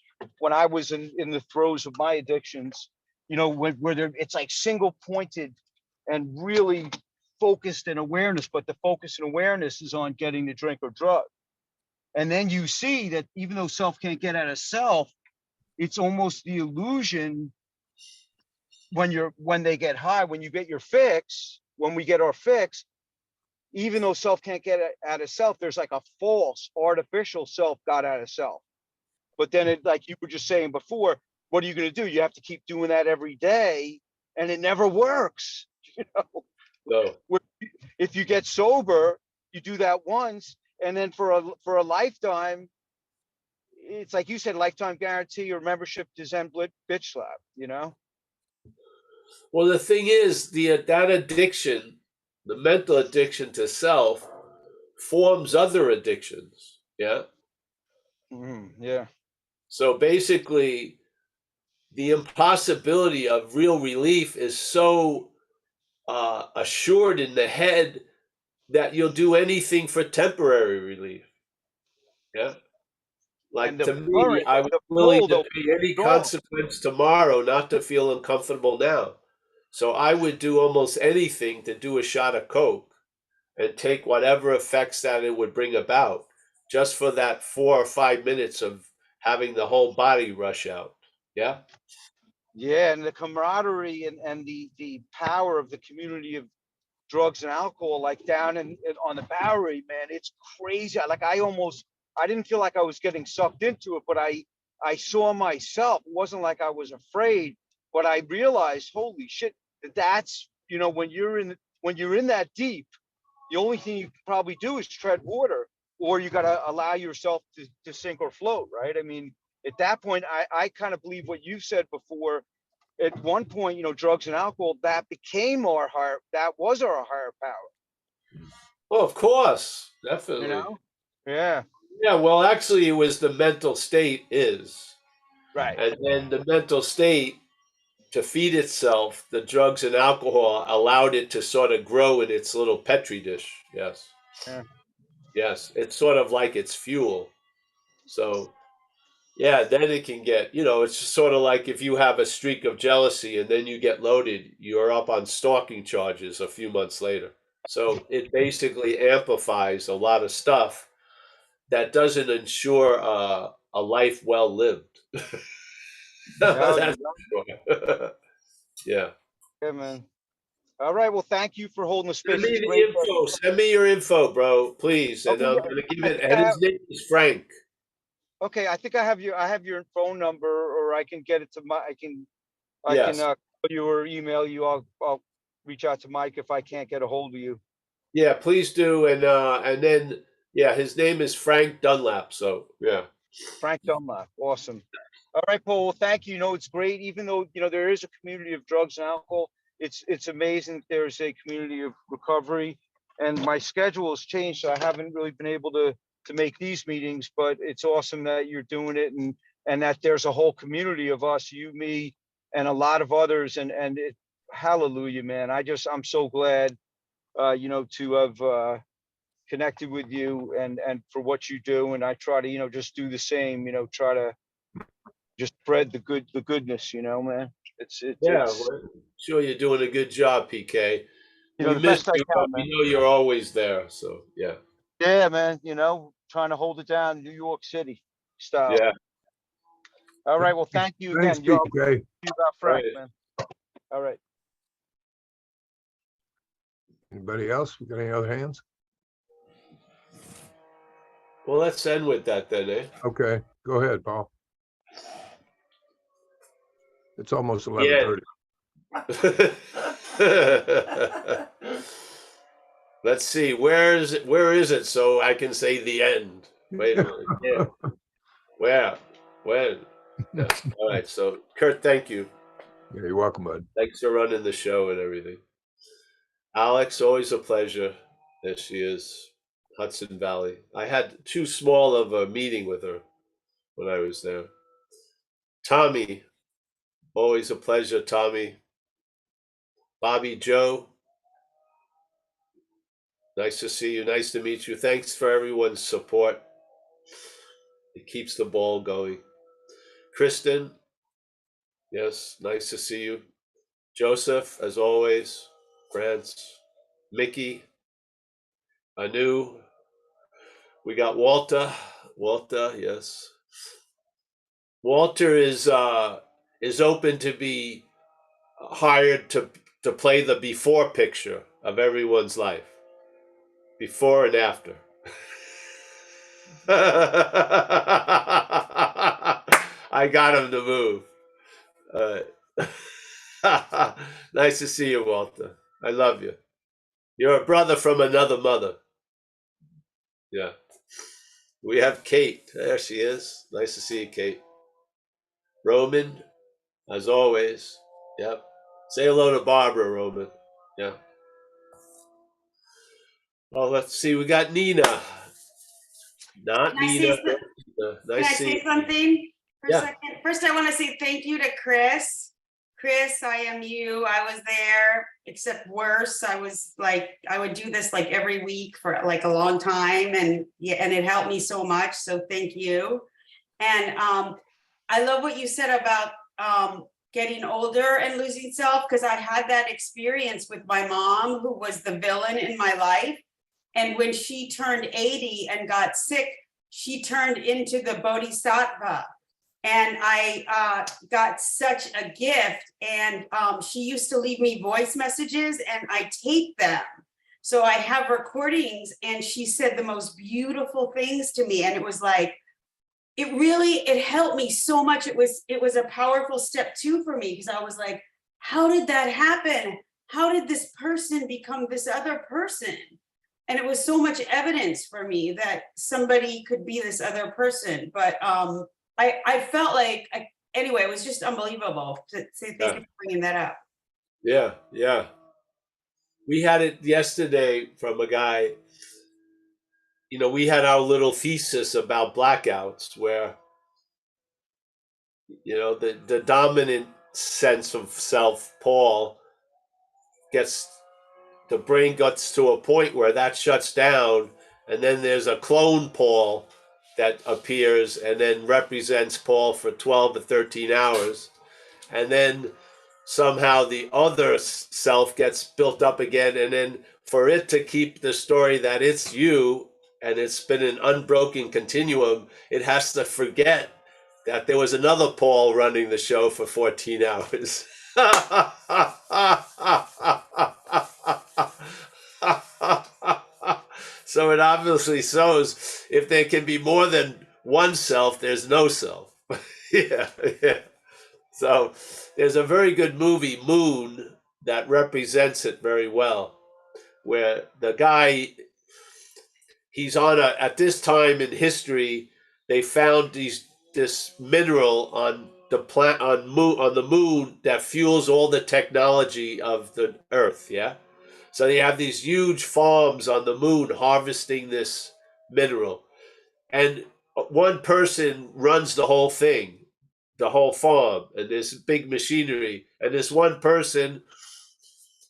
when I was in the throes of my addictions, where it's like single pointed and really focused in awareness, but the focus and awareness is on getting the drink or drug. And then you see that even though self can't get out of self, it's almost the illusion when they get high, when you get your fix, when we get our fix, even though self can't get out of self, there's like a false artificial self got out of self. But then it, like you were just saying before, what are you going to do? You have to keep doing that every day, and it never works. No. If you get sober, you do that once, and then for a lifetime, it's like you said, lifetime guarantee or membership to Zen Bitch Lab. Well, the thing is, that addiction, the mental addiction to self, forms other addictions. Yeah. Yeah. So basically, the impossibility of real relief is so assured in the head that you'll do anything for temporary relief. Yeah. Like And the to me, I was the willing pull, to though, pay any strong. consequence tomorrow not to feel uncomfortable now. So I would do almost anything to do a shot of coke and take whatever effects that it would bring about, just for that 4 or 5 minutes of having the whole body rush out. Yeah. Yeah, and the camaraderie and the power of the community of drugs and alcohol, like down on the Bowery, man, it's crazy. I didn't feel like I was getting sucked into it, but I saw myself. It wasn't like I was afraid, but I realized, holy shit, that's when you're in that deep, the only thing you can probably do is tread water, or you got to allow yourself to sink or float, right? I mean, at that point, I kind of believe what you said before. At one point, drugs and alcohol, that was our higher power. Oh, of course, definitely. Yeah. Yeah, well, actually, it was the mental state is. Right. And then the mental state, to feed itself, the drugs and alcohol allowed it to sort of grow in its little petri dish. Yes. Yeah. Yes. It's sort of like its fuel. So, yeah, then it can get, it's sort of like if you have a streak of jealousy and then you get loaded, you're up on stalking charges a few months later. So it basically amplifies a lot of stuff that doesn't ensure a life well lived. That's for sure. Yeah. Yeah, man. All right. Well, thank you for holding the Send space. me It's the great. info. Send me your info, bro, please. And Okay. I'm gonna give I it. think And his name is Frank. okay. I think I have your phone number, or I can get it to I can Yes. call you or email you. I'll reach out to Mike if I can't get a hold of you. Yeah, please do. And then yeah, his name is Frank Dunlap. So yeah. Frank Dunlap. Awesome. All right, Paul. Well, thank you. It's great. Even though, there is a community of drugs and alcohol, it's amazing that there's a community of recovery. And my schedule has changed, so I haven't really been able to make these meetings, but it's awesome that you're doing it, and that there's a whole community of us, you, me, and a lot of others. And hallelujah, man. I'm so glad, to have connected with you and for what you do. And I try to, just do the same, try to just spread the goodness, man. Yeah, well, sure you're doing a good job, PK. We The miss best I you, but can, we man. know you're always there. So yeah. Yeah, man. Trying to hold it down, New York City style. Yeah. All right. Well, thank you Thanks, again. Y'all PK. about Frank, Right. man. All right. Anybody else? We got any other hands? Well, let's end with that then, eh? Okay, go ahead, Paul. It's almost Yeah. 11:30. Let's see. Where is it? So I can say the end. Wait a minute. Yeah. Where? When? Yes. All right. So, Kurt, thank you. Yeah, you're welcome, bud. Thanks for running the show and everything. Alex, always a pleasure. There she is, Hudson Valley. I had too small of a meeting with her when I was there. Tommy, always a pleasure, Tommy. Bobby Joe, nice to see you. Nice to meet you. Thanks for everyone's support. It keeps the ball going. Kristen, yes, nice to see you. Joseph, as always. France, Mickey, Anu. We got Walter. Walter, yes. Walter is open to be hired to play the before picture of everyone's life, before and after. I got him to move. Nice to see you, Walter. I love you. You're a brother from another mother. Yeah. We have Kate. There she is. Nice to see you, Kate. Roman, as always. Yep. Say hello to Barbara, Roman. Yeah. Oh, let's see. We got Nina. Not Can I Nina. say, Nina. can I Nice to see say you. something for Yeah. a second? First, I want to say thank you to Chris. Chris, I am you. I was there, except worse. I was like, I would do this like every week for like a long time, and yeah, and it helped me so much. So thank you. And I love what you said about getting older and losing self, because I had that experience with my mom, who was the villain in my life. And when she turned 80 and got sick, she turned into the Bodhisattva. And I got such a gift. And she used to leave me voice messages, and I taped them. So I have recordings, and she said the most beautiful things to me. And it was like, it helped me so much. It was a powerful step too for me, because I was like, how did that happen? How did this person become this other person? And it was so much evidence for me that somebody could be this other person. But I felt like, anyway, it was just unbelievable. So thank you for bringing that up. Yeah, yeah. We had it yesterday from a guy. You know, we had our little thesis about blackouts where, you know, the dominant sense of self, Paul, the brain gets to a point where that shuts down, and then there's a clone Paul that appears and then represents Paul for 12 to 13 hours. And then somehow the other self gets built up again. And then for it to keep the story that it's you and it's been an unbroken continuum, it has to forget that there was another Paul running the show for 14 hours. So it obviously shows if there can be more than one self, there's no self. Yeah, yeah. So there's a very good movie, Moon, that represents it very well, where the guy, he's on at this time in history, they found this mineral on the moon that fuels all the technology of the Earth. Yeah. So they have these huge farms on the moon harvesting this mineral. And one person runs the whole thing, the whole farm, and there's big machinery. And this one person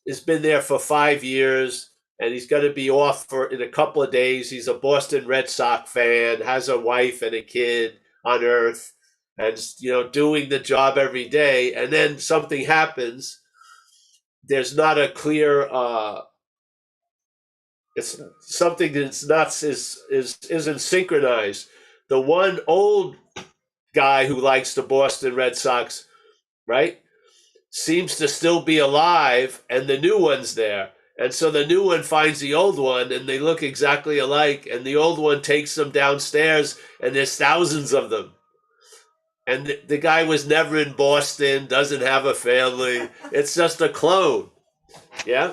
has been there for 5 years, and he's going to be off in a couple of days. He's a Boston Red Sox fan, has a wife and a kid on Earth, and, you know, doing the job every day. And then something happens. There's not a clear it's something that's not isn't synchronized. The one old guy who likes the Boston Red Sox, right, seems to still be alive, and the new one's there. And so the new one finds the old one, and they look exactly alike. And the old one takes them downstairs, and there's thousands of them. And the guy was never in Boston, doesn't have a family. It's just a clone. Yeah.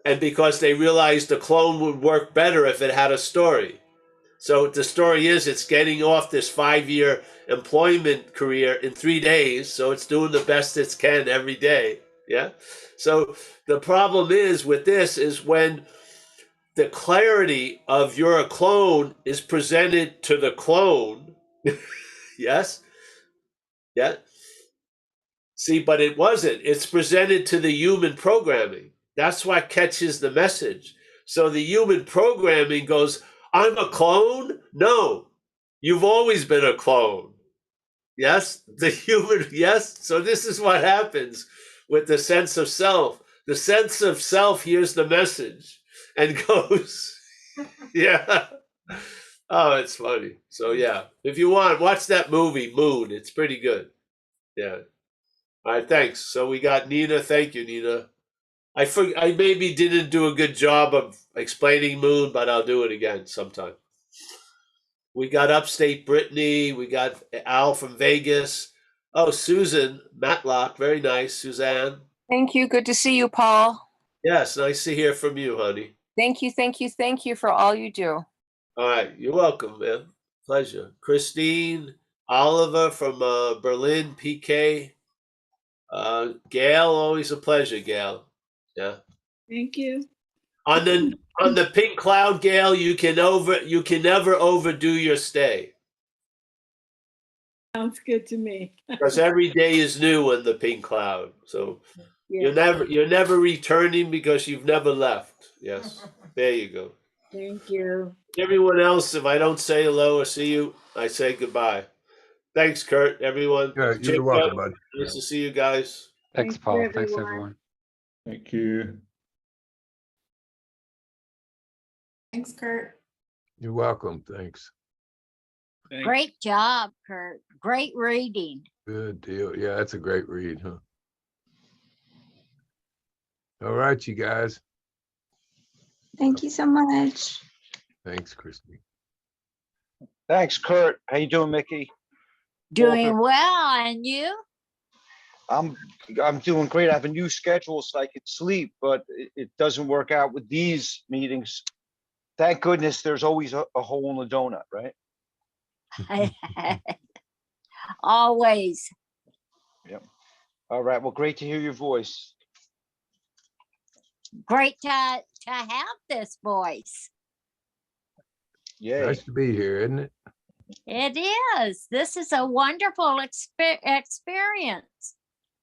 And because they realized the clone would work better if it had a story. So the story is it's getting off this 5-year employment career in 3 days. So it's doing the best it can every day. Yeah. So the problem is with this is when the clarity of you're a clone is presented to the clone. Yes. Yeah. See, but it wasn't. It's presented to the human programming. That's what catches the message. So the human programming goes, I'm a clone? No, you've always been a clone. Yes, the human, yes. So this is what happens with the sense of self. The sense of self hears the message and goes, yeah. Oh, it's funny. So yeah, if you want, watch that movie, Moon. It's pretty good. Yeah. All right, thanks. So we got Nina. Thank you, Nina. I maybe didn't do a good job of explaining Moon, but I'll do it again sometime. We got upstate Brittany. We got Al from Vegas. Oh, Susan Matlock. Very nice, Suzanne. Thank you. Good to see you, Paul. Yes, nice to hear from you, honey. Thank you, thank you, thank you for all you do. All right, you're welcome, man. Pleasure. Christine, Oliver from Berlin, PK. Gail, always a pleasure, Gail. Yeah. Thank you. On the pink cloud, Gail, you can never overdo your stay. Sounds good to me. Because every day is new on the pink cloud. So Yeah. you're never returning because you've never left. Yes. There you go. Thank you. Everyone else, if I don't say hello or see you, I say goodbye. Thanks, Kurt, everyone. Yeah, Jacob, you're welcome, bud. nice to see you guys. Thanks, Thank you, Paul. Thanks, everyone. everyone. Thank you. Thanks, Kurt. You're welcome. Thanks. Great job, Kurt. Great reading. Good deal. Yeah, that's a great read, huh? All right, you guys. Thank you so much. Thanks, Christy. Thanks, Kurt. How you doing, Mickey? Doing well, and you? I'm doing great. I have a new schedule so I could sleep, but it doesn't work out with these meetings. Thank goodness there's always a hole in the donut, right? Always. All right. Well, great to hear your voice. Great to have this voice. Yay. Nice to be here, isn't it? It is. This is a wonderful experience.